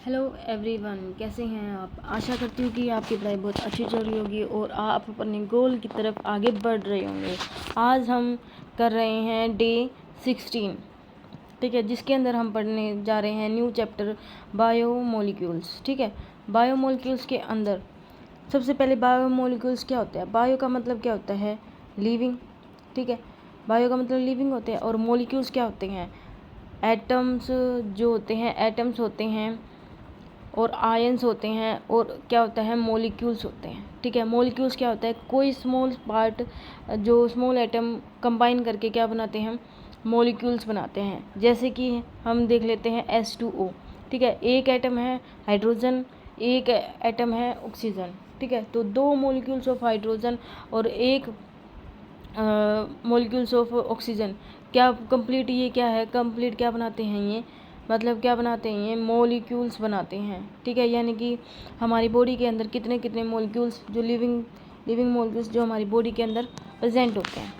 Hello everyone, कैसे हैं आप। आशा करती हूँ कि आपकी पढ़ाई बहुत अच्छी चल रही होगी और आप अपने गोल की तरफ आगे बढ़ रहे होंगे। आज हम कर रहे हैं डे 16, ठीक है, जिसके अंदर हम पढ़ने जा रहे हैं न्यू चैप्टर बायोमोलिक्यूल्स। ठीक है, बायोमोलिक्यूल्स के अंदर सबसे पहले बायोमोलिक्यूल्स क्या होता है। बायो का मतलब क्या होता है, लिविंग। ठीक है, बायो का मतलब लिविंग होते हैं। और मोलिक्यूल्स क्या होते हैं, एटम्स जो होते हैं, एटम्स होते हैं और आयंस होते हैं। और क्या होता है, मोलिक्यूल्स होते हैं। ठीक है, मोलिक्यूल्स क्या होता है, कोई स्मॉल पार्ट जो स्मॉल एटम कंबाइन करके क्या बनाते हैं, मोलिक्यूल्स बनाते हैं। जैसे कि हम देख लेते हैं H2O। ठीक है, एक एटम है हाइड्रोजन, एक एटम है ऑक्सीजन। ठीक है, तो दो मोलिक्यूल्स ऑफ हाइड्रोजन और एक मोलिक्यूल्स ऑफ ऑक्सीजन क्या कंप्लीट, ये क्या है, कंप्लीट क्या बनाते हैं, ये मतलब क्या बनाते हैं, ये मोलिक्यूल्स बनाते हैं। ठीक है, यानी कि हमारी बॉडी के अंदर कितने कितने मोलिक्यूल्स जो लिविंग मोलिक्यूल्स जो हमारी बॉडी के अंदर प्रेजेंट होते हैं,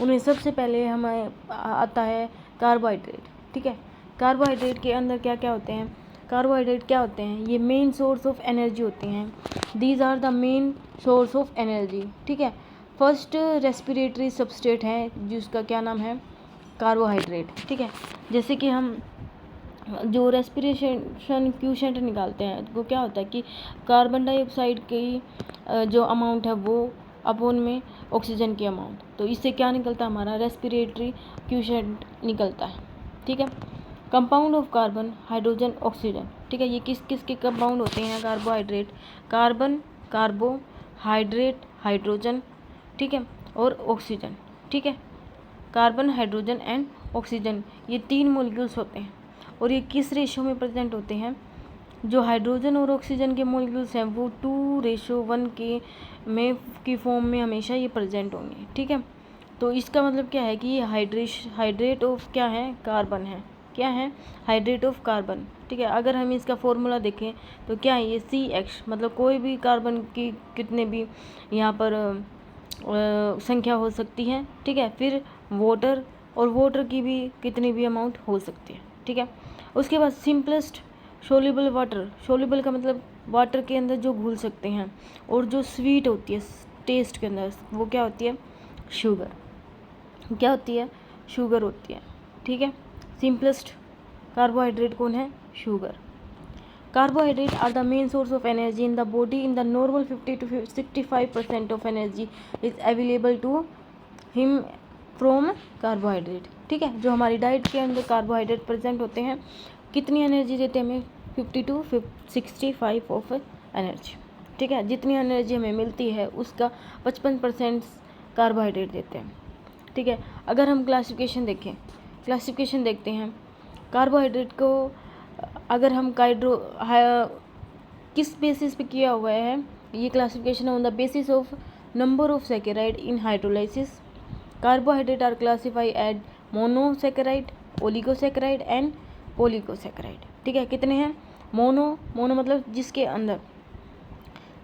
उन्हें सबसे पहले हमें आता है कार्बोहाइड्रेट। ठीक है, कार्बोहाइड्रेट के अंदर क्या क्या होते हैं, कार्बोहाइड्रेट क्या होते हैं, ये मेन सोर्स ऑफ एनर्जी होते हैं। These are the main source of energy. ठीक है, फर्स्ट रेस्पिरेटरी सबस्ट्रेट है जिसका क्या नाम है, कार्बोहाइड्रेट। ठीक है, जैसे कि हम जो रेस्पिरेशन क्यूशेंट निकालते हैं वो क्या होता है कि कार्बन डाइऑक्साइड की जो अमाउंट है वो अपॉन में ऑक्सीजन की अमाउंट, तो इससे क्या निकलता है, हमारा रेस्पिरेटरी क्यूशेंट निकलता है। ठीक है, compound of carbon hydrogen oxygen. ठीक है, ये किस किस के कंपाउंड होते हैं, कार्बोहाइड्रेट, कार्बन, कार्बोहाइड्रेट, हाइड्रोजन, ठीक है, और ऑक्सीजन। ठीक है, कार्बन, हाइड्रोजन एंड ऑक्सीजन, ये तीन मोलिक्यूल्स होते हैं। और ये किस रेशो में प्रेजेंट होते हैं, जो हाइड्रोजन और ऑक्सीजन के मोलिक्यूल्स हैं वो 2:1 के में की फॉर्म में हमेशा ये प्रेजेंट होंगे। ठीक है, तो इसका मतलब क्या है कि ये हाइड्रेट ऑफ क्या है, कार्बन है। क्या है, हाइड्रेट ऑफ कार्बन। ठीक है, अगर हम इसका फॉर्मूला देखें तो क्या है, ये CH, मतलब कोई भी कार्बन की कितने भी यहाँ पर संख्या हो सकती है। ठीक है, फिर वाटर, और वाटर की भी कितनी भी अमाउंट हो सकती है। ठीक है, उसके बाद सिंपलेस्ट सोल्यूबल वाटर, सोल्यूबल का मतलब वाटर के अंदर जो घुल सकते हैं, और जो स्वीट होती है टेस्ट के अंदर, वो क्या होती है, शुगर। क्या होती है, शुगर होती है। ठीक है, सिंपलेस्ट कार्बोहाइड्रेट कौन है, sugar. Carbohydrates are the main source of energy in the body. In the normal 50 to 65% of energy is available to him from carbohydrate. ठीक है, जो हमारी डाइट के अंदर कार्बोहाइड्रेट प्रेजेंट होते हैं, कितनी एनर्जी देते हैं हमें, 50 to 65 ऑफ एनर्जी। ठीक है, जितनी एनर्जी हमें मिलती है उसका 55% कार्बोहाइड्रेट देते हैं। ठीक है, अगर हम क्लासिफिकेशन देखते हैं कार्बोहाइड्रेट को, अगर हम किस बेसिस पे किया हुआ है, ये classification on the basis of number of saccharide in hydrolysis. Carbohydrate are classified monosaccharide, oligosaccharide and polysaccharide. ठीक है, कितने हैं, मोनो मतलब जिसके अंदर,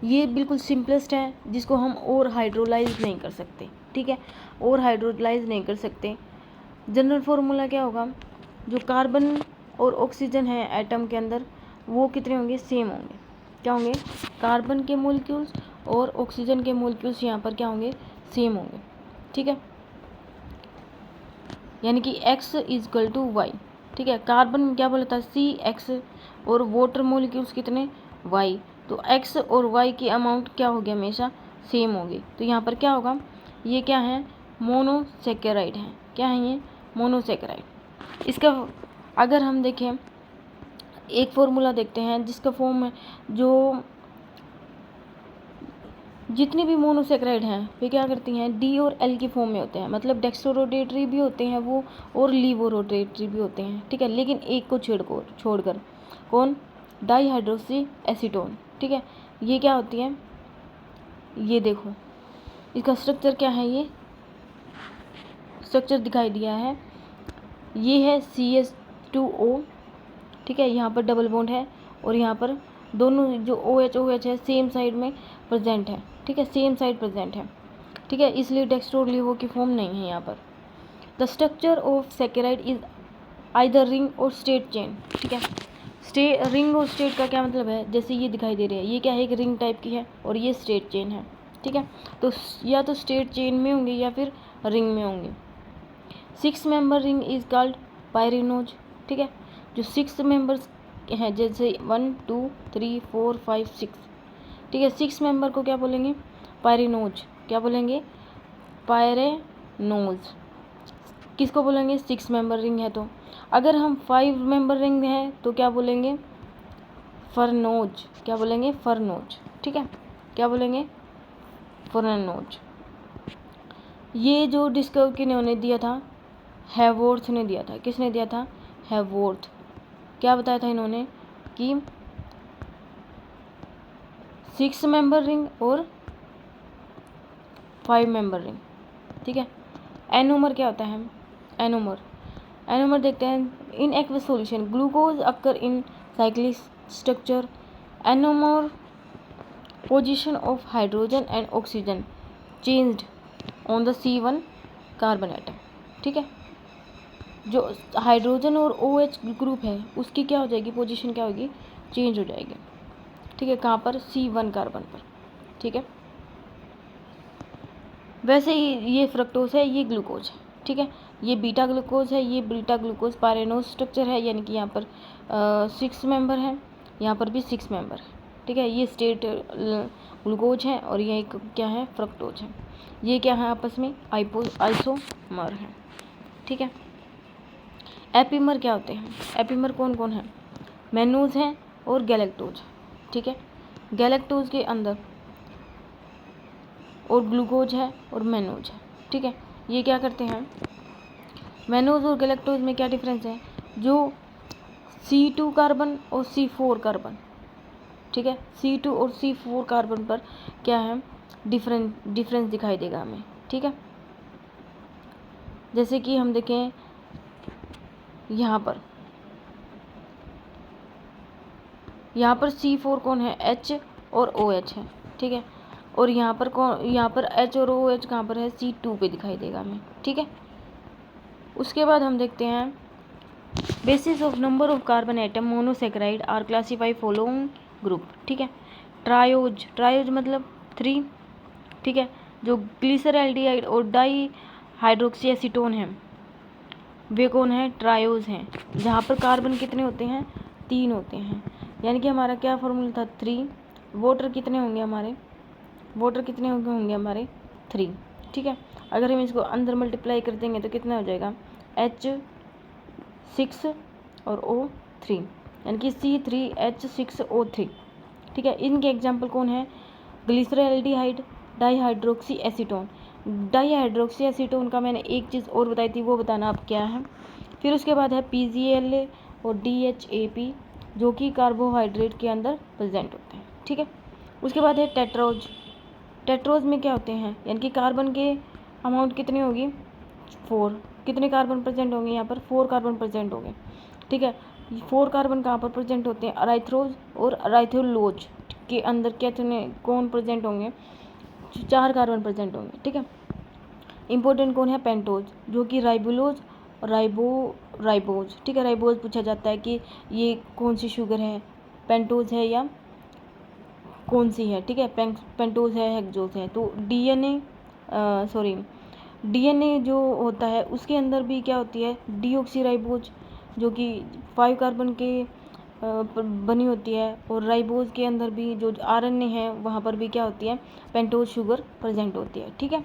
ये बिल्कुल सिंपलेस्ट है जिसको हम और हाइड्रोलाइज नहीं कर सकते। ठीक है, और हाइड्रोलाइज नहीं कर सकते। जनरल फॉर्मूला क्या होगा, जो कार्बन और ऑक्सीजन है एटम के अंदर, वो कितने होंगे, सेम होंगे। क्या होंगे, कार्बन के मोलिक्यूल्स और ऑक्सीजन के मोलिक्यूल्स यहाँ पर क्या होंगे, सेम होंगे। ठीक है, यानी कि X = Y। ठीक है, कार्बन क्या बोला था, CX, और वाटर मोलिक्यूल्स कितने, Y, तो X और Y की अमाउंट क्या होगी, हमेशा सेम होगी। तो यहाँ पर क्या होगा, ये क्या है, मोनोसैकेराइड है। क्या है ये, मोनोसैकेराइड। इसका अगर हम देखें एक फॉर्मूला देखते हैं जिसका फॉर्म है, जो जितनी भी मोनोसैकेराइड हैं वे क्या करती हैं, D और L की फॉर्म में होते हैं, मतलब डेक्सट्रोरोटेटरी भी होते हैं वो, और लीवोरोटेटरी भी होते हैं। ठीक है, लेकिन एक को छोड़कर कौन, डाईहाइड्रोक्सी एसीटोन। ठीक है, ये क्या होती है, ये देखो इसका स्ट्रक्चर क्या है, ये स्ट्रक्चर दिखाई दिया है, ये है CH2O। ठीक है, यहाँ पर डबल बॉन्ड है, और यहाँ पर दोनों जो OH है सेम साइड में प्रेजेंट है। ठीक है, सेम साइड प्रेजेंट है। ठीक है, इसलिए डेक्स्ट्रो लीवो की फॉर्म नहीं है यहाँ पर। The structure of saccharide is either ring और स्ट्रेट चेन। ठीक है, रिंग और स्टेट का क्या मतलब है, जैसे ये दिखाई दे रहे हैं, ये क्या है, एक रिंग टाइप की है और ये स्टेट चेन है, ठीक है। तो या तो स्टेट चेन में होंगे या फिर रिंग में होंगे। 6 मेंबर रिंग इज कॉल्ड पायरिनोज, ठीक है। जो 6 मेंबर्स हैं, जैसे 1 2 3 4 5 6, ठीक है, 6 मेंबर को क्या बोलेंगे, पायरिनोज। क्या बोलेंगे, पायरेनोज। किसको बोलेंगे, 6 मेंबर रिंग है तो। अगर हम 5 मेंबर रिंग है तो क्या बोलेंगे, फरनोज। क्या बोलेंगे, फरनोज, ठीक है। क्या बोलेंगे, फरनोज। ये जो डिस्कवर किन्होंने दिया था, हैवोर्थ ने दिया था। किसने दिया था, हैवोर्थ। क्या बताया था इन्होंने कि 6 मेंबर रिंग और 5 मेंबर रिंग, ठीक है। एनोमर क्या होता है, एनोमर देखते हैं। In aqueous solution glucose occur in cyclic structure. Anomer position of hydrogen and oxygen changed on the C1 carbon atom, ठीक है। जो हाइड्रोजन और OH ग्रुप है उसकी क्या हो जाएगी, पोजीशन क्या होगी, चेंज हो जाएगी, ठीक है। कहाँ पर, C1 कार्बन पर, ठीक है। वैसे ही ये फ्रक्टोज है, ये ग्लूकोज है, ठीक है। ये बीटा ग्लूकोज है, ये बीटा ग्लूकोज पायरेनोज स्ट्रक्चर है, यानी कि यहाँ पर 6 मेंबर है, यहाँ पर भी 6 मेंबर है, ठीक है। ये स्टेट ग्लूकोज है और ये एक क्या है, फ्रक्टोज है। ये क्या है, आपस में आइसोमर है, ठीक है। एपीमर क्या होते हैं, एपीमर कौन कौन है, मैनोज हैं और गैलेक्टोज, ठीक है। गैलेक्टोज के अंदर और ग्लूकोज है और मैनोज है, ठीक है। ये क्या करते हैं, मैनोज और गैलेक्टोज में क्या डिफरेंस है, जो C2 कार्बन और C4 कार्बन, ठीक है, C2 और C4 कार्बन पर क्या है, डिफरेंस दिखाई देगा हमें, ठीक है। जैसे कि हम देखें यहाँ पर C4 कौन है, H और OH है, ठीक है। और यहाँ पर H और OH कहाँ पर है, C2 पे दिखाई देगा हमें, ठीक है। उसके बाद हम देखते हैं basis of number of carbon atom monosaccharide are classify following group, ठीक है। ट्रायोज मतलब 3, ठीक है। जो ग्लिसरैल्डिहाइड और डाई हाइड्रोक्सी एसीटोन है वे कौन है, ट्रायोज हैं। जहाँ पर कार्बन कितने होते हैं, 3 होते हैं, यानी कि हमारा क्या फॉर्मूला था, 3। वाटर कितने होंगे हमारे, 3, ठीक है। अगर हम इसको अंदर मल्टीप्लाई कर देंगे तो कितना हो जाएगा, H6 और O3, यानी कि C3H6O3, ठीक है। इनके एग्जाम्पल कौन है, ग्लिसरैल्डिहाइड, डाईहाइड्रोक्सी एसीटोन। डाईहाइड्रोक्सी एसीटोन का मैंने एक चीज़ और बताई थी, वो बताना आप क्या है। फिर उसके बाद है PGLA और DHAP, जो कि कार्बोहाइड्रेट के अंदर प्रेजेंट होते हैं, ठीक है। उसके बाद है टेट्रोज में क्या होते हैं, यानी कि कार्बन के अमाउंट कितनी होगी, 4। कितने कार्बन प्रेजेंट होंगे, यहाँ पर 4 कार्बन प्रेजेंट होंगे, ठीक है। 4 कार्बन कहाँ पर प्रेजेंट होते हैं, अराइथ्रोज और अराइथोलोज के अंदर कितने कौन प्रेजेंट होंगे, 4 कार्बन प्रेजेंट होंगे, ठीक है। इंपॉर्टेंट कौन है, पेंटोज, जो कि राइबोलोज, राइबोज, ठीक है। राइबोज पूछा जाता है कि ये कौन सी शुगर है, पेंटोज है या कौन सी है, ठीक है। पेंटोज है, हेक्सोज है। तो डीएनए जो होता है उसके अंदर भी क्या होती है, डीऑक्सीराइबोज, जो कि 5 कार्बन के बनी होती है। और राइबोज के अंदर भी जो आरएनए है वहाँ पर भी क्या होती है, पेंटोज शुगर प्रेजेंट होती है, ठीक है।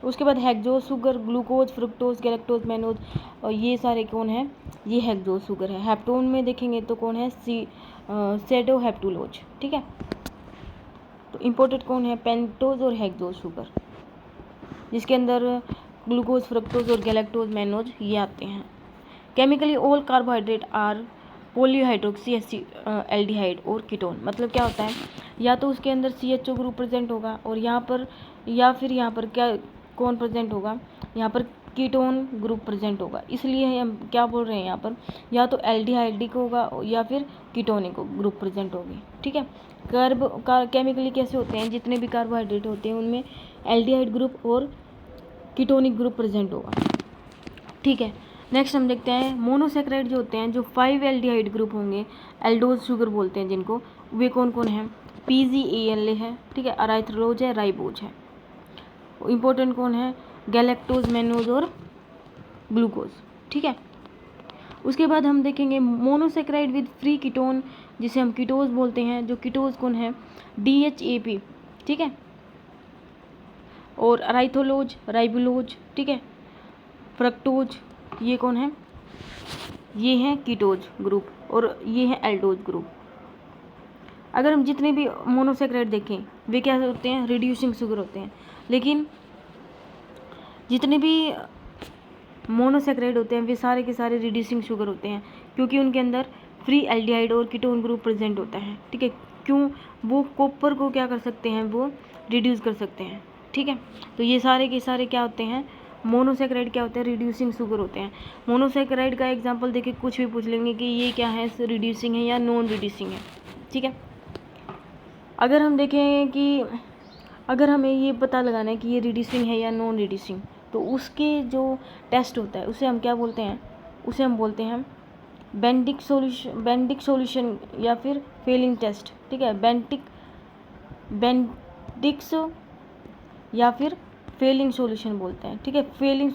उसके बाद hexose sugar, glucose, fructose, galactose, mannose, और ये सारे कौन है, ये हेक्सोज शुगर है। हेप्टोन में देखेंगे तो कौन है, सेडोहेप्टुलोज, ठीक है। तो इम्पोर्टेंट कौन है, पेंटोज और हेक्सोज शुगर, जिसके अंदर ग्लूकोज, फ्रुक्टोज और गैलेक्टोज, मैनोज ये आते हैं। Chemically all carbohydrate are polyhydroxy aldehyde और कीटोन। मतलब क्या होता है, या तो उसके अंदर CHO ग्रुप प्रेजेंट होगा और यहाँ पर या फिर यहाँ पर क्या कौन प्रेजेंट होगा, यहाँ पर कीटोन ग्रुप प्रेजेंट होगा। इसलिए हम क्या बोल रहे हैं यहाँ पर, या तो एल्डिहाइडिक होगा या फिर कीटोनिक ग्रुप प्रेजेंट होगी, ठीक है। केमिकली कैसे होते हैं, जितने भी कार्बोहाइड्रेट होते हैं उनमें एल्डिहाइड ग्रुप और कीटोनिक ग्रुप प्रेजेंट होगा, ठीक है। नेक्स्ट हम देखते हैं मोनोसेक्राइड जो होते हैं, जो 5 एल्डिहाइड ग्रुप होंगे, एल्डोज शुगर बोलते हैं जिनको, वे कौन कौन हैं? PGALA है, ठीक है, अराइथ्रोज है, राइबोज है। इंपॉर्टेंट कौन है? गैलेक्टोज, मैनोज और ग्लूकोज, ठीक है। उसके बाद हम देखेंगे मोनोसेक्राइड विद फ्री कीटोन, जिसे हम कीटोज बोलते हैं, जो कीटोज कौन है? DHAP, ठीक है, और अराइथोलोज, राइबोलोज, ठीक है, फ्रक्टोज, ये कौन है? ये है कीटोज ग्रुप और ये है एल्डोज ग्रुप। अगर हम जितने भी मोनोसेक्राइड देखें वे क्या होते हैं? रिड्यूसिंग शुगर होते हैं। लेकिन जितने भी मोनोसेक्राइड होते हैं वे सारे के सारे रिड्यूसिंग शुगर होते हैं, क्योंकि उनके अंदर फ्री एल्डिहाइड और कीटोन ग्रुप प्रेजेंट होता है, ठीक है। क्यों? वो कॉपर को क्या कर सकते हैं? वो रिड्यूस कर सकते हैं, ठीक है। तो ये सारे के सारे क्या होते हैं? मोनोसेक्राइड क्या होते हैं? रिड्यूसिंग शुगर होते हैं। मोनोसेक्राइड का एग्जांपल देखिए, कुछ भी पूछ लेंगे कि ये क्या है, रिड्यूसिंग है या नॉन रिड्यूसिंग है, ठीक है। अगर हम देखें कि अगर हमें ये पता लगाना है कि ये रिड्यूसिंग है या नॉन रिड्यूसिंग, तो उसके जो टेस्ट होता है उसे हम क्या बोलते हैं? उसे हम बोलते हैं बेंडिक सॉल्यूशन या फिर फेलिंग टेस्ट, ठीक है। बेंडिक्स या फिर फेलिंग सॉल्यूशन बोलते हैं, ठीक है। फेलिंग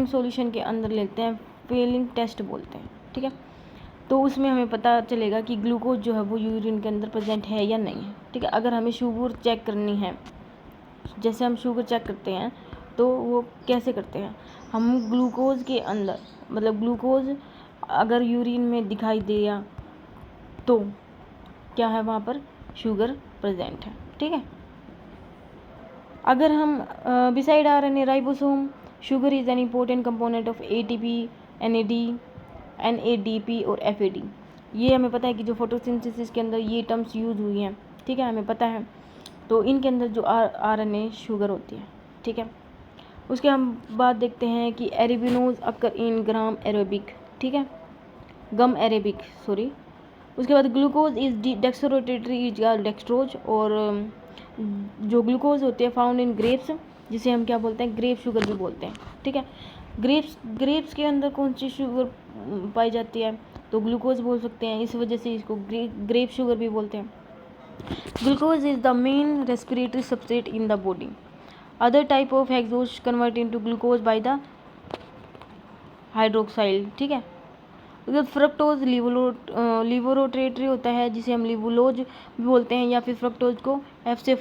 सॉल्यूशन के अंदर लेते हैं, फेलिंग टेस्ट बोलते हैं, ठीक है। तो उसमें हमें पता चलेगा कि ग्लूकोज जो है वो यूरिन के अंदर प्रेजेंट है या नहीं है, ठीक है। अगर हमें शुगर चेक करनी है, जैसे हम शुगर चेक करते हैं तो वो कैसे करते हैं? हम ग्लूकोज के अंदर, मतलब ग्लूकोज अगर यूरिन में दिखाई दिया तो क्या है? वहाँ पर शुगर प्रेजेंट है, ठीक है। अगर हम beside RNA ribosome, sugar is an important component of ATP, NADP और FAD। ये हमें पता है कि जो फोटोसिंथेसिस के अंदर ये टर्म्स यूज हुई हैं, ठीक है, हमें पता है। तो इनके अंदर जो RNA शुगर होती है, ठीक है। उसके हम बात देखते हैं कि एरेबिनोज अकर इन गम अरेबिक, सॉरी। उसके बाद ग्लूकोज इज डेक्सोरोटेटरी इज डेक्सट्रोज, और जो ग्लूकोज होते हैं फाउंड इन ग्रेप्स, जिसे हम क्या बोलते हैं? ग्रेप शुगर भी बोलते हैं, ठीक है। ग्रेप्स के अंदर कौन सी शुगर पाई जाती है? तो ग्लूकोज बोल सकते हैं, इस वजह से इसको ग्रेप शुगर भी बोलते हैं। Glucose is the main respiratory substrate in the body. Other type of exhaust convert into glucose by the hydroxyl, ठीक है। फ्रक्टोज लिवोरोटेटरी होता है, जिसे हम लिवोलोज भी बोलते हैं, या फिर फ्रक्टोज को F से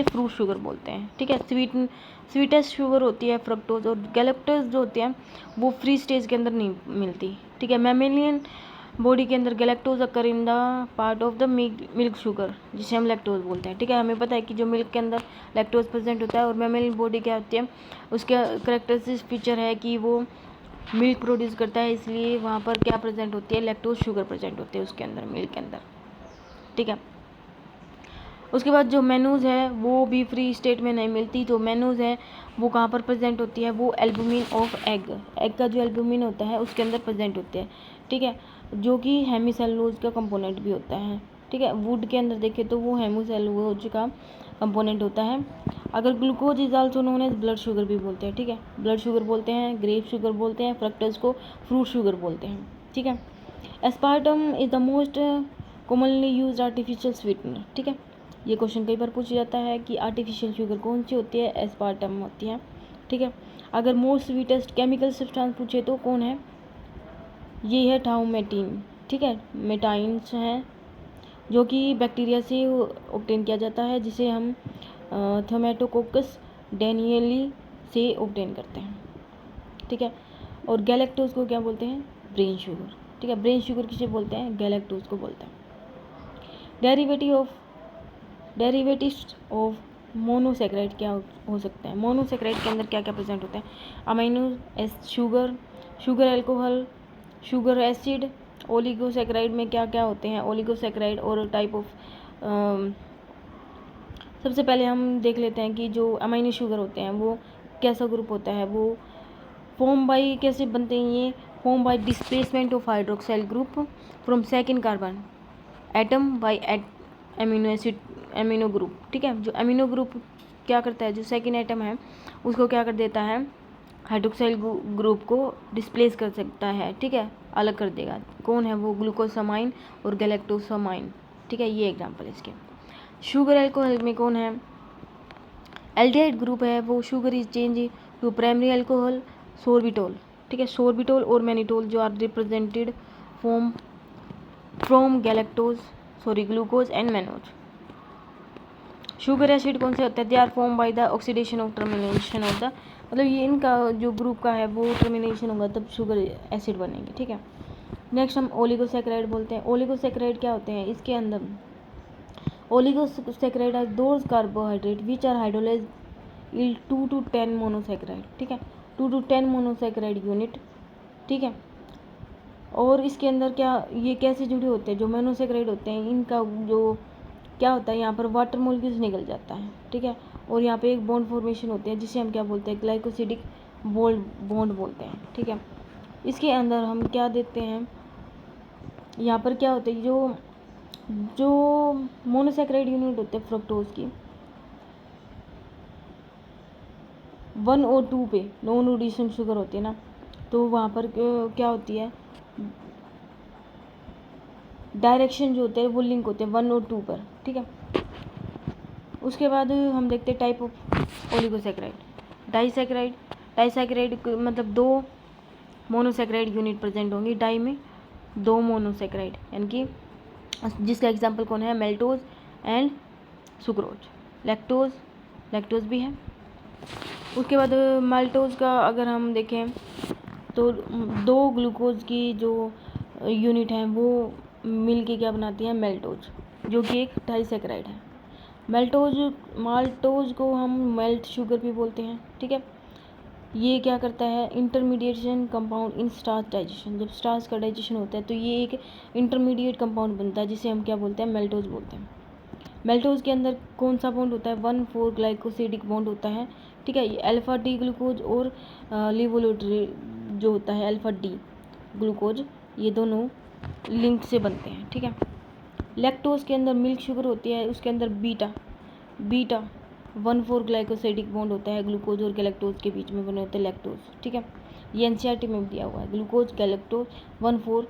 फ्रूट शुगर बोलते हैं, ठीक है। स्वीटेस्ट शुगर होती है फ्रक्टोज, और गैलेक्टोज जो होती है वो फ्री स्टेज के अंदर नहीं मिलती, ठीक है। मैमेलियन बॉडी के अंदर galactose occur in the part of the milk sugar, जिसे हम लैक्टोज बोलते हैं, ठीक है। हमें पता है कि जो मिल्क के अंदर लैक्टोज प्रेजेंट होता है, और मैमेलियन बॉडी क्या होती है, उसका करेक्टरिस्टिक फीचर है कि वो मिल्क प्रोड्यूस करता है, इसलिए वहाँ पर क्या प्रेजेंट होती है? लैक्टोज शुगर प्रेजेंट होती है उसके अंदर, मिल्क के अंदर, ठीक है। उसके बाद जो मैनूज है वो भी फ्री स्टेट में नहीं मिलती। जो मैनूज है वो कहाँ पर प्रेजेंट होती है? वो एल्बुमिन ऑफ एग का जो एल्बुमिन होता है उसके अंदर प्रेजेंट होते हैं, ठीक है, जो कि हेमीसेलुलोज का कंपोनेंट भी होता है, ठीक है। वुड के अंदर देखें तो वो हेमीसेलुलोज का कंपोनेंट होता है। अगर glucose is also known as blood sugar भी बोलते हैं, ठीक है, ब्लड शुगर बोलते हैं, ग्रेप शुगर बोलते हैं, फ्रक्टोज को फ्रूट शुगर बोलते हैं, ठीक है। Aspartame is the most commonly used artificial sweetener, ठीक है। ये क्वेश्चन कई बार पूछा जाता है कि आर्टिफिशियल शुगर कौन सी होती है? एस्पार्टम होती है, ठीक है। अगर मोस्ट स्वीटेस्ट केमिकल सब्सटेंस पूछे तो कौन है? ये है थाउमेटिन, ठीक है। मेटाइन्स हैं जो कि बैक्टीरिया से ऑब्टेन किया जाता है, जिसे हम थोमेटोकोकस डैनियली से ऑब्टेन करते हैं, ठीक है। और गैलेक्टोज को क्या बोलते हैं? ब्रेन शुगर, ठीक है। ब्रेन शुगर किसे बोलते हैं? गैलेक्टोज को बोलते हैं। डेरिवेटिव्स ऑफ मोनोसेक्राइड क्या हो सकते हैं? मोनोसेक्राइड के अंदर क्या क्या प्रेजेंट होता है? Amino sugar, sugar alcohol, sugar acid. Oligosaccharide में क्या क्या होते हैं? ओलिगोसेक्राइड और टाइप ऑफ सबसे पहले हम देख लेते हैं कि जो अमीनो शुगर होते हैं वो कैसा ग्रुप होता है। वो फॉर्म बाई कैसे बनते हैं? ये form by displacement of hydroxyl group from second carbon atom by amino group, ठीक है। जो एमिनो ग्रुप क्या करता है? जो सेकेंड एटम है उसको क्या कर देता है? हाइड्रोक्साइल ग्रुप को डिस्प्लेस कर सकता है, ठीक है, अलग कर देगा। कौन है वो? ग्लूकोसामाइन और गैलेक्टोसामाइन, ठीक है, ये एग्जांपल इसके। शुगर अल्कोहल में कौन है? एल्डिहाइड ग्रुप है वो। Sugar is change to primary alcohol sorbitol, ठीक है, सोर्बिटोल और मैनिटोल जो are represented from glucose and mannose. Sugar acid कौन से होते हैं? They are form by the oxidation of termination of the, मतलब ये इनका जो ग्रुप का है वो टर्मिनेशन होगा तब शुगर एसिड बनेंगे, ठीक है। नेक्स्ट हम ओलिगोसैकेराइड बोलते हैं। ओलिगोसैकेराइड क्या होते हैं? इसके अंदर oligosaccharide are those carbohydrate which are hydrolysed in 2 to 10 monosaccharide, ठीक है, 2 to 10 मोनोसैकेराइड यूनिट, ठीक है। और इसके अंदर क्या, ये कैसे जुड़े होते हैं? जो मोनोसैकेराइड होते हैं इनका जो क्या होता है, यहाँ पर वाटर मोलिक्यूल्स निकल जाता है, ठीक है, और यहाँ पे एक बॉन्ड फॉर्मेशन होते हैं जिसे हम क्या बोलते हैं? ग्लाइकोसिडिक बॉन्ड बोलते हैं, ठीक है। इसके अंदर हम क्या देते हैं? यहाँ पर क्या होता है? जो मोनोसैकेराइड यूनिट होते हैं फ्रक्टोज की 1 और 2 पे नॉन ओडिशन शुगर होती है ना, तो वहाँ पर क्या होती है? डायरेक्शन जो होते हैं वो लिंक होते हैं 1 और 2 पर, ठीक है। उसके बाद हम देखते हैं टाइप ऑफ ओलिगोसैकेराइड। डाइसैकेराइड मतलब 2 मोनोसैकेराइड यूनिट प्रेजेंट होंगी, डाई में 2 मोनोसैकेराइड, यानी कि जिसका एग्जांपल कौन है? मेल्टोज एंड सुक्रोज। लैक्टोज भी है। उसके बाद माल्टोज का अगर हम देखें तो 2 ग्लूकोज की जो यूनिट हैं वो मिल के क्या बनाती हैं? मेल्टोज, जो कि एक डाइसैकेराइड है। माल्टोज को हम मेल्ट शुगर भी बोलते हैं, ठीक है। ये क्या करता है? Intermediation compound in starch digestion. जब स्टार्च का डाइजेशन होता है तो ये एक इंटरमीडिएट कंपाउंड बनता है जिसे हम क्या बोलते हैं? मेल्टोज बोलते हैं। मेल्टोज के अंदर कौन सा बॉन्ड होता है? 1,4 ग्लाइकोसिडिक बॉन्ड होता है, ठीक है। ये अल्फा डी ग्लूकोज और लिवोलोट्री जो होता है अल्फा डी ग्लूकोज, ये दोनों लिंक से बनते हैं, ठीक है। लैक्टोज के अंदर मिल्क शुगर होती है, उसके अंदर बीटा 1,4 ग्लाइकोसाइडिक बॉन्ड होता है ग्लूकोज और गैलेक्टोज के बीच में बने होते हैं लैक्टोज, ठीक है। ये एनसीईआरटी में भी दिया हुआ है। ग्लूकोज गैलेक्टोज 1,4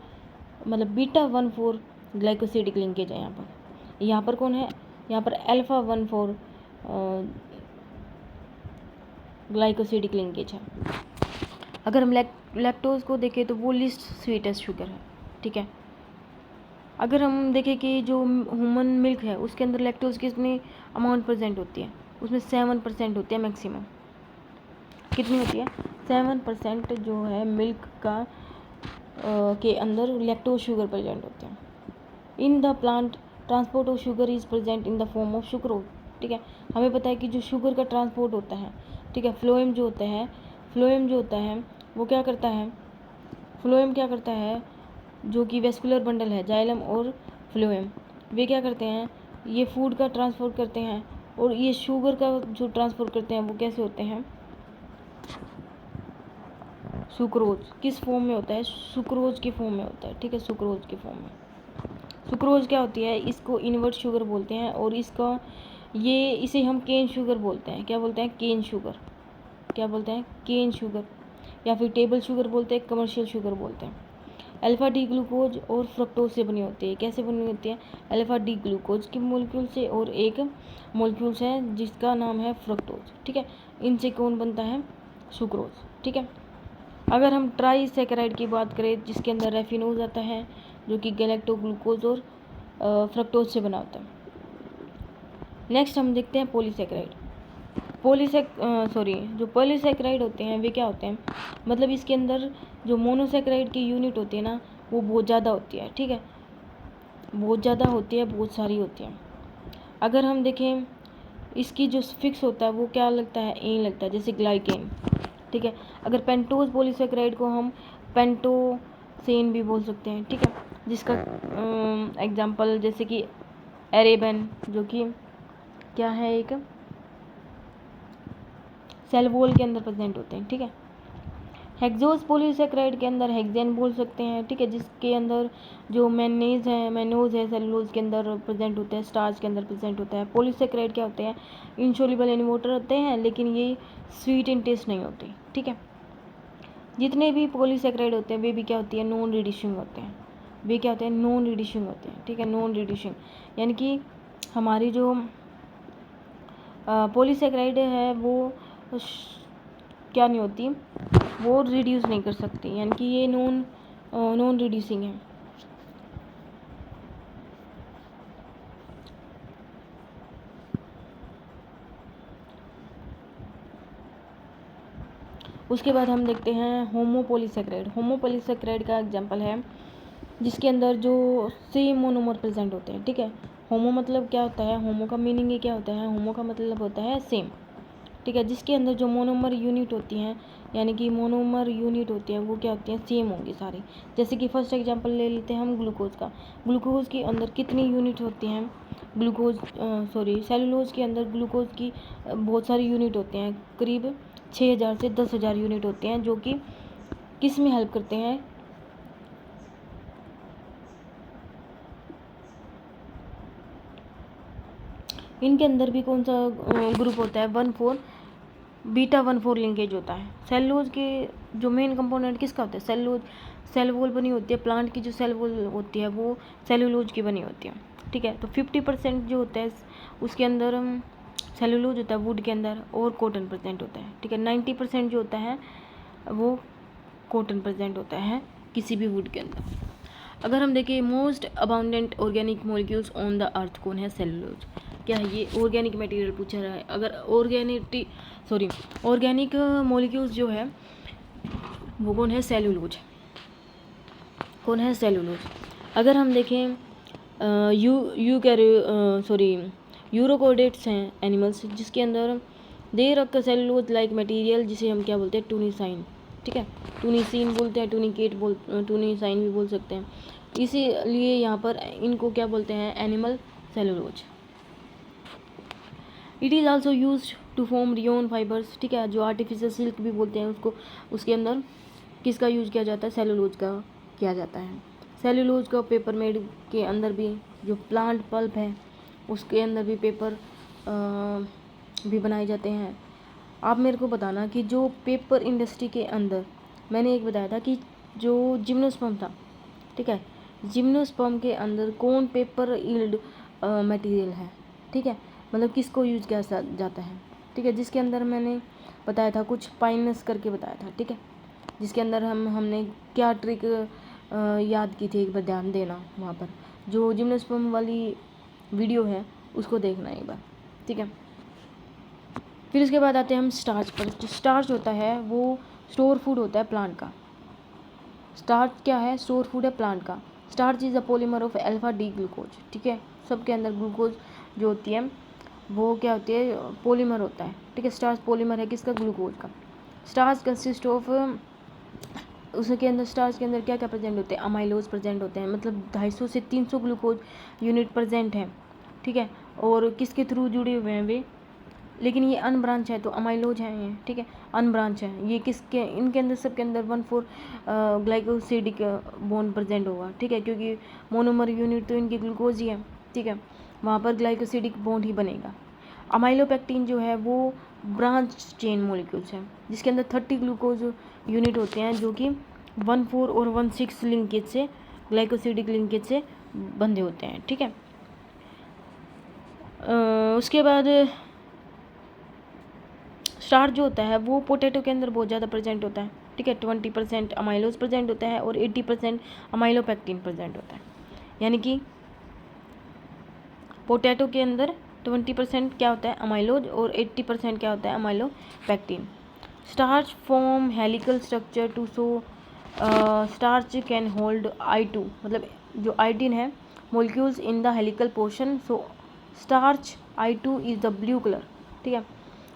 मतलब बीटा 1,4 ग्लाइकोसाइडिक लिंकेज है यहाँ पर कौन है? यहाँ पर अल्फा 1,4 ग्लाइकोसाइडिक लिंकेज है। अगर हम लैक्टोज को देखें तो वो लीस्ट स्वीटेस्ट शुगर है, ठीक है। अगर हम देखें कि जो ह्यूमन मिल्क है उसके अंदर लैक्टोज कितनी अमाउंट प्रेजेंट होती है? उसमें 7% होती है मैक्सिमम। कितनी होती है? 7% जो है मिल्क का के अंदर लैक्टोज शुगर प्रेजेंट होते हैं। In the plant transport of sugar is present in the form of sucrose, ठीक है। हमें पता है कि जो शुगर का ट्रांसपोर्ट होता है, ठीक है, फ्लोएम जो होता है वो क्या करता है? फ्लोएम क्या करता है? जो कि वेस्कुलर बंडल है, जाइलम और फ्लोएम, वे क्या करते हैं? ये फूड का ट्रांसपोर्ट करते हैं, और ये शुगर का जो ट्रांसपोर्ट करते हैं वो कैसे होते हैं? सुक्रोज किस फॉर्म में होता है? सुक्रोज की फॉर्म में होता है, ठीक है, सुक्रोज की फॉर्म में। सुक्रोज क्या होती है? इसको इन्वर्ट शुगर बोलते हैं, और इसे हम केन शुगर बोलते हैं। क्या बोलते हैं? Cane sugar. क्या बोलते हैं? केन शुगर, या फिर टेबल शुगर बोलते हैं, कमर्शियल शुगर बोलते हैं। अल्फा डी ग्लूकोज और फ्रक्टोज से बनी होती है। कैसे बनी होती है? अल्फा डी ग्लूकोज की मॉलिक्यूल से, और एक मॉलिक्यूल्स है जिसका नाम है फ्रक्टोज, ठीक है। इनसे कौन बनता है? सुक्रोज, ठीक है। अगर हम ट्राईसैकेराइड की बात करें जिसके अंदर रेफिनोज आता है जो कि गैलेक्टो ग्लूकोज और फ्रक्टोज से बना होता है। नेक्स्ट हम देखते हैं पॉलीसैकेराइड। जो पॉलीसैकेराइड होते हैं वे क्या होते हैं? मतलब इसके अंदर जो मोनोसैकेराइड की यूनिट होती है ना वो बहुत ज़्यादा होती है, ठीक है, बहुत ज़्यादा होती है, बहुत सारी होती है। अगर हम देखें इसकी जो फिक्स होता है वो क्या लगता है? ए लगता है, जैसे ग्लाइकेन, ठीक है। अगर पेंटोज पॉलीसैकेराइड को हम पेंटोसेन भी बोल सकते हैं, ठीक है, जिसका एग्जांपल जैसे कि एरेबन जो कि क्या है? एक सेल वॉल के अंदर प्रेजेंट होते हैं, ठीक है। हेक्सोज पॉलीसैकेराइड के अंदर हेक्सेन बोल सकते हैं, ठीक है, जिसके अंदर जो मैनोज है सेलुलोज के अंदर प्रेजेंट होता है, स्टार्च के अंदर प्रेजेंट होता है। पॉलीसैकेराइड क्या होते हैं? इनसोल्युबल इन वाटर होते हैं, लेकिन ये स्वीट इन टेस्ट नहीं होते, ठीक है। जितने भी पॉलीसेकेराइड होते हैं वे भी क्या होती है, नॉन रिड्यूसिंग होते हैं। वे क्या होते हैं, नॉन रिड्यूसिंग होते हैं, ठीक है, नॉन रिड्यूसिंग। यानी कि हमारी जो पॉलीसेकेराइड है वो क्या नहीं होती, वो रिड्यूस नहीं कर सकती, यानी कि ये नॉन रिड्यूसिंग है। उसके बाद हम देखते हैं होमोपॉलीसेकेराइड। होमोपॉलीसेकेराइड का एग्जांपल है जिसके अंदर जो सेम मोनोमर प्रेजेंट होते हैं, ठीक है। होमो मतलब क्या होता है, होमो का मीनिंग ही क्या होता है, होमो का मतलब होता है सेम, ठीक है। जिसके अंदर जो मोनोमर यूनिट होती हैं, यानी कि मोनोमर यूनिट होती हैं वो क्या होती हैं, सेम होंगी सारी। जैसे कि फर्स्ट एग्जांपल ले लेते हैं हम ग्लूकोज का। ग्लूकोज के अंदर कितनी यूनिट होती हैं, सेलुलोज के अंदर ग्लूकोज की बहुत सारी यूनिट होते हैं, करीब 6000 से 10,000 यूनिट होते हैं, जो कि किस में हेल्प करते हैं, इनके अंदर भी कौन सा ग्रुप होता है, 1,4 बीटा 1,4 लिंकेज होता है। सेलुलोज के जो मेन कंपोनेंट किसका होता है, सेलुलोज, सेल वॉल बनी होती है, प्लांट की जो सेल वॉल होती है वो सेलुलोज की बनी होती है, ठीक है। तो 50% जो होता है उसके अंदर सेलुलोज होता है वुड के अंदर, और कॉटन प्रेजेंट होता है, ठीक है। 90% जो होता है वो कॉटन प्रेजेंट होता है किसी भी वुड के अंदर। अगर हम देखें most abundant organic molecules on the earth कौन है, सेलुलोज। क्या है ये, ऑर्गेनिक मटेरियल पूछा रहा है। अगर ऑर्गेनिक मॉलिक्यूल्स जो है वो कौन है, सेलुलोज, कौन है, सेलुलोज। अगर हम देखें यूरोकोडेट्स हैं एनिमल्स, जिसके अंदर दे रख सेलुलोज लाइक मटेरियल, जिसे हम क्या बोलते हैं, टूनिसाइन, ठीक है, टूनिसिन बोलते हैं, टूनिसाइन भी बोल सकते हैं। इसीलिए यहाँ पर इनको क्या बोलते हैं, animal cellulose. It is also use to form rayon fibres, ठीक है, जो आर्टिफिशियल सिल्क भी बोलते हैं उसको। उसके अंदर किसका यूज किया जाता है, सेलुलोज का किया जाता है। सेलुलोज का पेपर मेड के अंदर भी, जो प्लांट पल्प है उसके अंदर भी पेपर भी बनाए जाते हैं। आप मेरे को बताना कि जो पेपर इंडस्ट्री के अंदर, मैंने एक बताया था कि जो जिम्नोस्पर्म था, ठीक है, जिम्नोस्पर्म के अंदर कौन पेपर यील्ड मटेरियल है, ठीक है, मतलब किसको यूज किया जाता है, ठीक है। जिसके अंदर मैंने बताया था कुछ पाइनस करके बताया था, ठीक है, जिसके अंदर हमने क्या ट्रिक याद की थी, एक बार ध्यान देना, वहाँ पर जो जिम्नोस्पर्म वाली वीडियो है उसको देखना एक बार, ठीक है। फिर उसके बाद आते हैं हम स्टार्च पर। जो स्टार्च होता है वो स्टोर फूड होता है प्लांट का। स्टार्च क्या है, स्टोर फूड है प्लांट का। Starch is a polymer of alpha D glucose, ठीक है। सबके अंदर ग्लूकोज जो होती है वो क्या होती है, पॉलीमर होता है, ठीक है। स्टार्च पॉलीमर है किसका, ग्लूकोज का। स्टार्च कंसिस्ट ऑफ, उसके अंदर स्टार्च के अंदर क्या क्या प्रेजेंट होते हैं, अमाइलोज प्रेजेंट होते हैं, मतलब 250 से 300 ग्लूकोज यूनिट प्रेजेंट हैं, ठीक है। और किसके थ्रू जुड़े हुए हैं वे, लेकिन ये अनब्रांच है तो अमाइलोज हैं ये, ठीक है, अनब्रांच है ये। किसके, इनके अंदर सबके अंदर 1,4 ग्लाइकोसिडिक बॉन्ड प्रेजेंट होगा, ठीक है, क्योंकि मोनोमर यूनिट तो इनकी ग्लूकोज ही है, ठीक है, वहाँ पर ग्लाइकोसिडिक बॉन्ड ही बनेगा। अमाइलोपेक्टिन जो है वो ब्रांच चेन मॉलिक्यूल्स हैं, जिसके अंदर 30 ग्लूकोज यूनिट होते हैं, जो कि 1,4 और 1,6 लिंकेज से, ग्लाइकोसिडिक लिंकेज से बंधे होते हैं, ठीक है। उसके बाद स्टार्च जो होता है वो पोटैटो के अंदर बहुत ज़्यादा प्रेजेंट होता है, ठीक है। 20% अमाइलोज प्रेजेंट होता है और 80% अमाइलोपेक्टिन प्रेजेंट होता है। यानी कि पोटैटो के अंदर 20% क्या होता है, अमाइलोज, और 80% क्या होता है, amylopectin. Starch form helical structure to so starch can hold I2, मतलब जो आयोडीन है molecules in the helical portion, so starch I2 is the blue colour, ठीक है।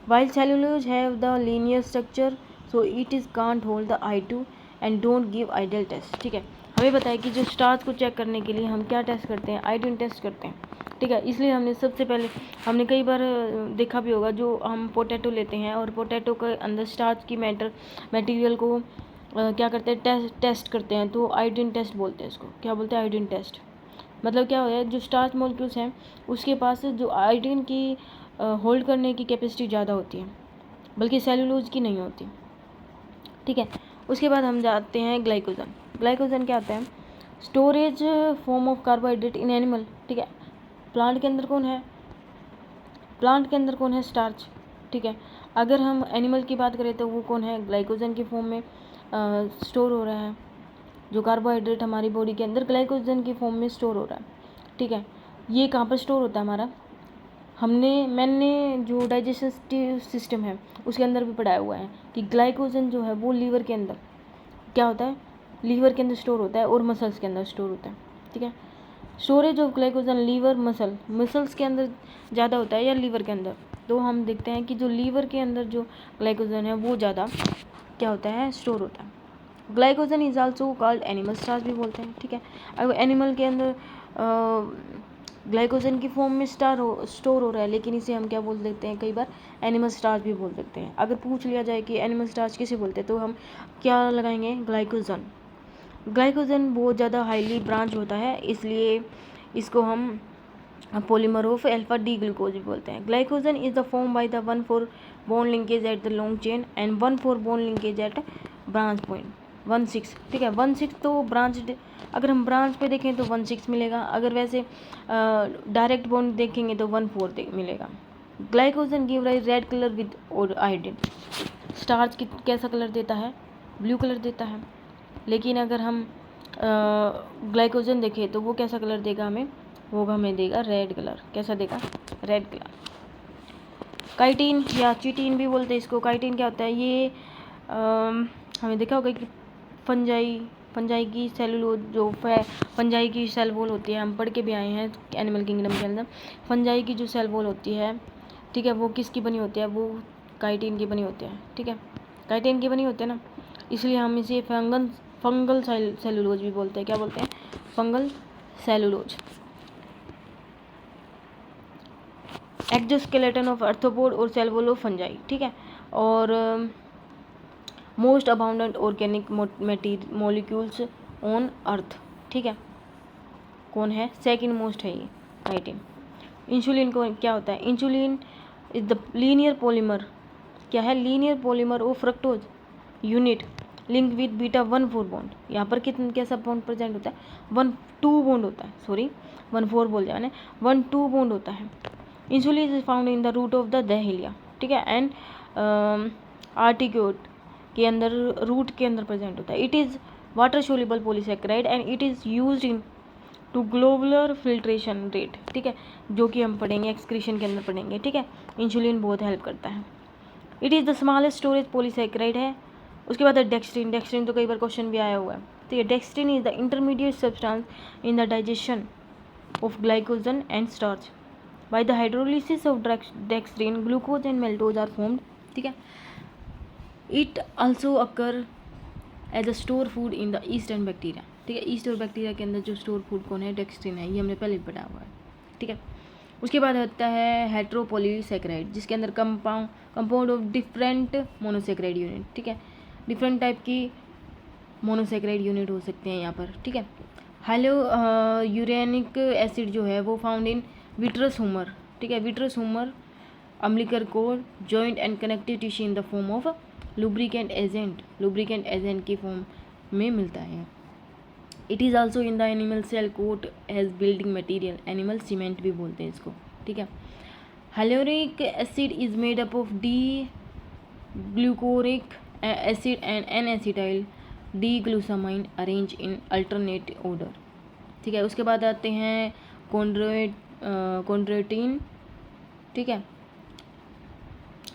While cellulose have the linear structure, so it is can't hold the I2 and don't give ideal test, ठीक है। हमें बताया कि जो starch को check करने के लिए हम क्या टेस्ट करते हैं, आयोडीन टेस्ट करते हैं, ठीक है। इसलिए हमने सबसे पहले, हमने कई बार देखा भी होगा, जो हम पोटैटो लेते हैं और पोटैटो के अंदर स्टार्च की मटेरियल को क्या करते हैं, टेस्ट करते हैं, तो आयोडीन टेस्ट बोलते हैं इसको। क्या बोलते हैं, आयोडीन टेस्ट। मतलब क्या होता है, जो स्टार्च मॉलिक्यूल्स हैं उसके पास जो आयोडीन की होल्ड करने की कैपेसिटी ज़्यादा होती है, बल्कि सेलुलोज की नहीं होती, ठीक है। उसके बाद हम जाते हैं ग्लाइकोजन। ग्लाइकोजन क्या होता है? Storage form of carbohydrate in animal, ठीक है। प्लांट के अंदर कौन है? प्लांट के अंदर कौन है? स्टार्च, ठीक है। अगर हम एनिमल की बात करें तो वो कौन है? ग्लाइकोजन की फॉर्म में स्टोर हो रहा है। जो कार्बोहाइड्रेट हमारी बॉडी के अंदर ग्लाइकोजन की फॉर्म में स्टोर हो रहा है, ठीक है। ये कहाँ पर स्टोर होता है हमारा? मैंने जो डाइजेस्टिव सिस्टम है उसके अंदर भी पढ़ाया हुआ है कि ग्लाइकोजन जो है वो लीवर के अंदर क्या होता है? लीवर के अंदर स्टोर होता है और मसल्स के अंदर स्टोर होता है, ठीक है। Storage of glycogen liver muscles के अंदर ज़्यादा होता है या लीवर के अंदर? तो हम देखते हैं कि जो लीवर के अंदर जो ग्लाइकोजन है वो ज़्यादा क्या होता है? स्टोर होता है। Glycogen is also called animal starch भी बोलते हैं, ठीक है। अगर एनिमल के अंदर ग्लाइकोजन की फॉर्म में स्टोर हो रहा है, लेकिन इसे हम क्या बोल देते हैं? कई बार एनिमल स्टार्च भी बोल सकते हैं। अगर पूछ लिया जाए कि एनिमल स्टार्च किसे बोलते हैं तो हम क्या लगाएंगे? ग्लाइकोजन। ग्लाइकोजन बहुत ज़्यादा हाईली ब्रांच होता है, इसलिए इसको हम polymer of alpha D glucose भी बोलते हैं। Glycogen is the form by the 1,4 bond linkage at the long chain and 1,4 bond linkage at branch point 1,6, ठीक है। 1,6 तो ब्रांच, अगर हम ब्रांच पे देखें तो 1,6 मिलेगा, अगर वैसे डायरेक्ट बॉन्ड देखेंगे तो 1,4 मिलेगा। Glycogen give rise red colour with और आयोडीन। स्टार्च की कैसा कलर देता है? ब्लू कलर देता है। लेकिन अगर हम ग्लाइकोजन देखें तो वो कैसा कलर देगा हमें? वो हमें देगा रेड कलर। कैसा देगा? Red colour. काइटिन या चिटिन भी बोलते हैं इसको। काइटिन क्या होता है? ये हमें देखा होगा कि फंजाई की सेलुलोज जो फंजाई की सेल वॉल होती है, हम पढ़ के भी आए हैं एनिमल किंगडम के अंदर। फंजाई की जो सेल वॉल होती है, ठीक है, वो किसकी बनी होती है? वो काइटिन की बनी होती है, ठीक है। काइटिन की बनी होती है ना, इसलिए हम इसे फंगल सेलुलोज भी बोलते हैं। क्या बोलते हैं? Fungal cellulose. Exoskeleton of arthropod और सेल वॉल ऑफ फंजाई, ठीक है। और most abundant organic molecules on earth, ठीक है। कौन है? सेकंड मोस्ट है ये काइटिन। इंसुलिन को क्या होता है? Insulin is the linear polymer. क्या है? Linear polymer of fructose unit link with beta 1,4 bond. यहाँ पर कैसा बॉन्ड प्रेजेंट होता है? 1,2 बॉन्ड होता है, सॉरी 1,4 बोल जाने, 1,2 बॉन्ड होता है। Insulin is found in the root of the dahlia, ठीक है, एंड आर्टिक्योट के अंदर, रूट के अंदर प्रेजेंट होता है। It is water soluble polysaccharide and it is used in to globular filtration rate, ठीक है, जो कि हम पढ़ेंगे एक्सक्रीशन के अंदर पढ़ेंगे, ठीक है। इंसुलिन बहुत हेल्प करता है। It is the smallest storage polysaccharide है। उसके बाद डेक्स्ट्रिन। डेक्स्ट्रिन तो कई बार क्वेश्चन भी आया हुआ है, ठीक है। Dextrin is the intermediate substance in the digestion of glycogen and starch. By the hydrolysis of dextrin glucose and maltose are formed, ठीक है। It also occur as a store food in the yeast and bacteria, ठीक है। East और bacteria के अंदर जो store food कौन है? डेक्स्ट्रिन है। ये हमने पहले भी पढ़ा हुआ है, ठीक है। उसके बाद होता है हेट्रोपॉलीसेकेराइड, जिसके अंदर compound of different monosaccharide unit, ठीक है। डिफरेंट टाइप की मोनोसेकेराइड यूनिट हो सकते हैं यहाँ पर, ठीक है। हाइलो यूरेनिक एसिड जो है वो फाउंड इन विट्रस ह्यूमर, ठीक है। Vitreous humour umbilical cord joint and connective tissue in the form of lubricant agent की फॉर्म में मिलता है। It is also in the animal cell coat as building material. Animal cement भी बोलते हैं इसको, ठीक है। Hyaluronic acid is made up of D glucuronic acid and N acetyl D glucosamine arrange in alternate order, ठीक है। उसके बाद आते हैं कॉन्ड्रोइटिन, ठीक है।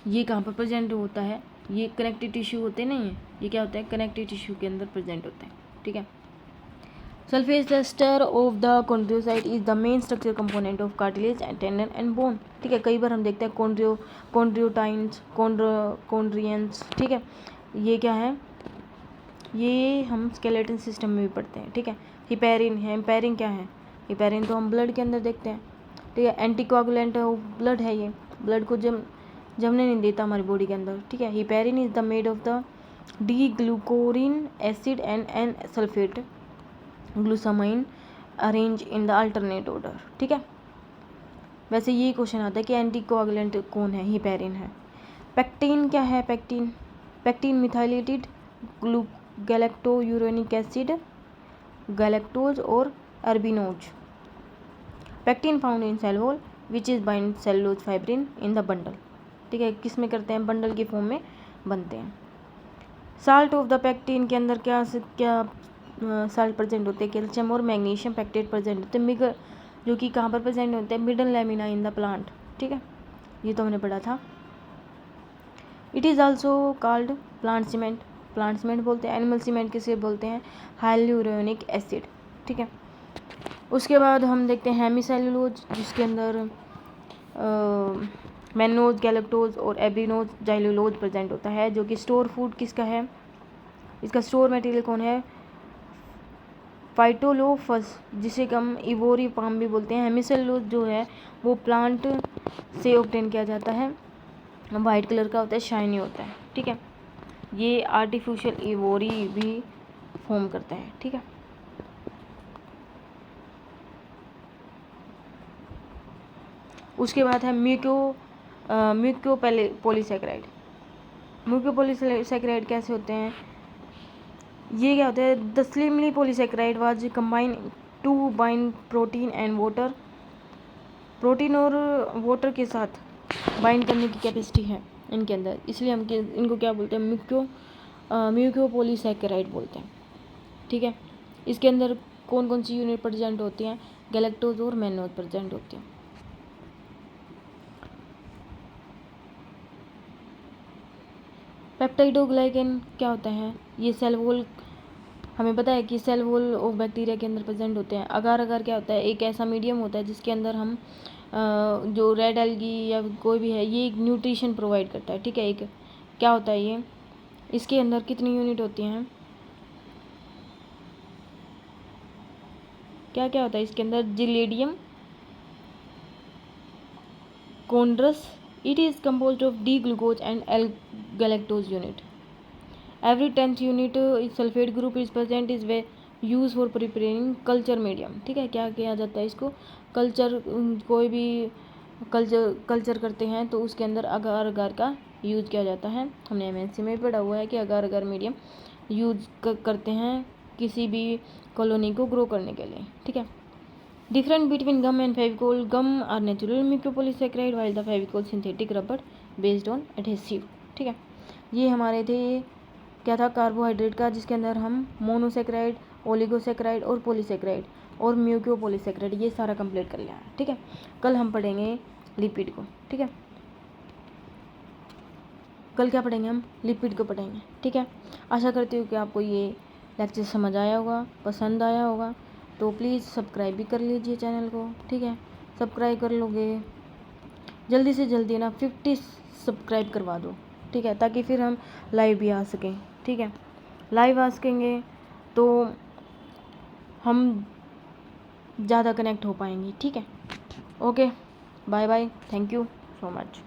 ये कहाँ पर प्रेजेंट होता है? ये कनेक्टिव टिश्यू होते नहीं है, ये क्या होता है? कनेक्टिव टिश्यू के अंदर प्रेजेंट होता है, ठीक है। Sulphate ester of the chondrocyte is the main structure component of cartilage and tendon and bone, ठीक है। कई बार हम देखते हैं कॉन्ड्रियोटाइन्स, कॉन्ड्रियंस, ठीक है। ये क्या है? ये हम स्केलेटन सिस्टम में भी पढ़ते हैं, ठीक है। हिपेरिन है। हिपेरिन क्या है? हिपेरिन तो हम ब्लड के अंदर देखते हैं, ठीक है। एंटीकोगुलेंट ब्लड है, ये ब्लड को जमने नहीं देता हमारी बॉडी के अंदर, ठीक है। Heparin is the made of the D glucuronic acid and N sulphate glucosamine arrange in the alternate order, ठीक है। वैसे ये क्वेश्चन आता है कि एंटीकोगुलेंट कौन है? हिपेरिन है। पेक्टिन क्या है? Pectin methylated galacturonic acid, galactose और arabinose. Pectin found in cell wall which is bind cellulose fibrin in the bundle. ठीक है, किस में करते हैं, बंडल की फॉर्म में बनते हैं। साल्ट ऑफ द पेक्टिन के अंदर क्या साल्ट प्रेजेंट होते हैं, कैल्शियम और मैग्नीशियम पेक्टेट प्रेजेंट होते हैं, जो कि कहाँ पर प्रेजेंट होते हैं, middle lamina in the plant. ठीक है, ये तो हमने पढ़ा था। It is also called plant cement, plant cement बोलते हैं। एनिमल सीमेंट किसे बोलते हैं, हाइल्यूरोनिक एसिड। ठीक है, उसके बाद हम देखते हैं हेमीसेलुलोज, जिसके अंदर मैनोज, गैलेक्टोज और एब्रिनोज जाइलुलोज प्रेजेंट होता है, जो कि स्टोर फूड किसका है, इसका स्टोर मटेरियल कौन है, फाइटोलोफस, जिसे हम इवोरी पाम भी बोलते हैं। हेमीसेलुलोज जो है वो प्लांट से ऑब्टेन किया जाता है, वाइट कलर का होता है, शाइनी होता है। ठीक है, ये आर्टिफिशियल इवोरी भी फॉर्म करता है। ठीक है, उसके बाद है म्यूकोपॉलीसैकेराइड। म्यूकोपॉलीसैकेराइड कैसे होते हैं, ये क्या होता है, the slimy polysaccharide was combine to bind protein and water. Protein और वाटर के साथ बाइंड करने की कैपेसिटी है इनके अंदर, इसलिए हम इनको क्या बोलते हैं, म्यूकोपॉलीसैकेराइड बोलते हैं। ठीक है, इसके अंदर कौन कौन सी यूनिट प्रेजेंट होती हैं, गैलेक्टोज और मैनोज प्रेजेंट होती हैं। पेप्टाइडोग्लाइकन क्या होता है, ये सेल वॉल, हमें पता है कि सेल वॉल ऑफ बैक्टीरिया के अंदर प्रेजेंट होते हैं। अगार अगार क्या होता है, एक ऐसा मीडियम होता है जिसके अंदर हम जो रेड एल्गी या कोई भी है, ये एक न्यूट्रिशन प्रोवाइड करता है। ठीक है, एक क्या होता है ये, इसके अंदर कितनी यूनिट होती हैं, क्या क्या होता है इसके अंदर, gelidium कोन्ड्रस, it is composed of D-glucose and L-galactose unit. Every 10th unit sulfate group is present is used for preparing culture medium. ठीक है, क्या किया जाता है इसको, कल्चर, कोई भी कल्चर करते हैं तो उसके अंदर अगार अगार का यूज किया जाता है। हमने MSc में पढ़ा हुआ है कि अगार अगार मीडियम यूज करते हैं किसी भी कॉलोनी को ग्रो करने के लिए। ठीक है, different between gum and Fevicol, gum are natural mucopolysaccharide while the Fevicol synthetic rubber based on adhesive. ठीक है, ये हमारे थे क्या था, कार्बोहाइड्रेट का, जिसके अंदर हम मोनोसैकेराइड, ओलिगोसैकेराइड और पॉलीसैकेराइड और म्यूकोपॉलीसैकेराइड ये सारा कंप्लीट कर लिया है। ठीक है, कल हम पढ़ेंगे लिपिड को। ठीक है, कल क्या पढ़ेंगे, हम लिपिड को पढ़ेंगे। ठीक है, आशा करती हूँ कि आपको ये लेक्चर समझ आया होगा, पसंद आया होगा, तो प्लीज़ सब्सक्राइब भी कर लीजिए चैनल को। ठीक है, सब्सक्राइब कर लोगे जल्दी से जल्दी ना 50 सब्सक्राइब करवा दो। ठीक है, ताकि फिर हम लाइव भी आ सकें। ठीक है, लाइव आ सकेंगे तो हम ज़्यादा कनेक्ट हो पाएंगे। ठीक है, okay, bye bye, thank you so much.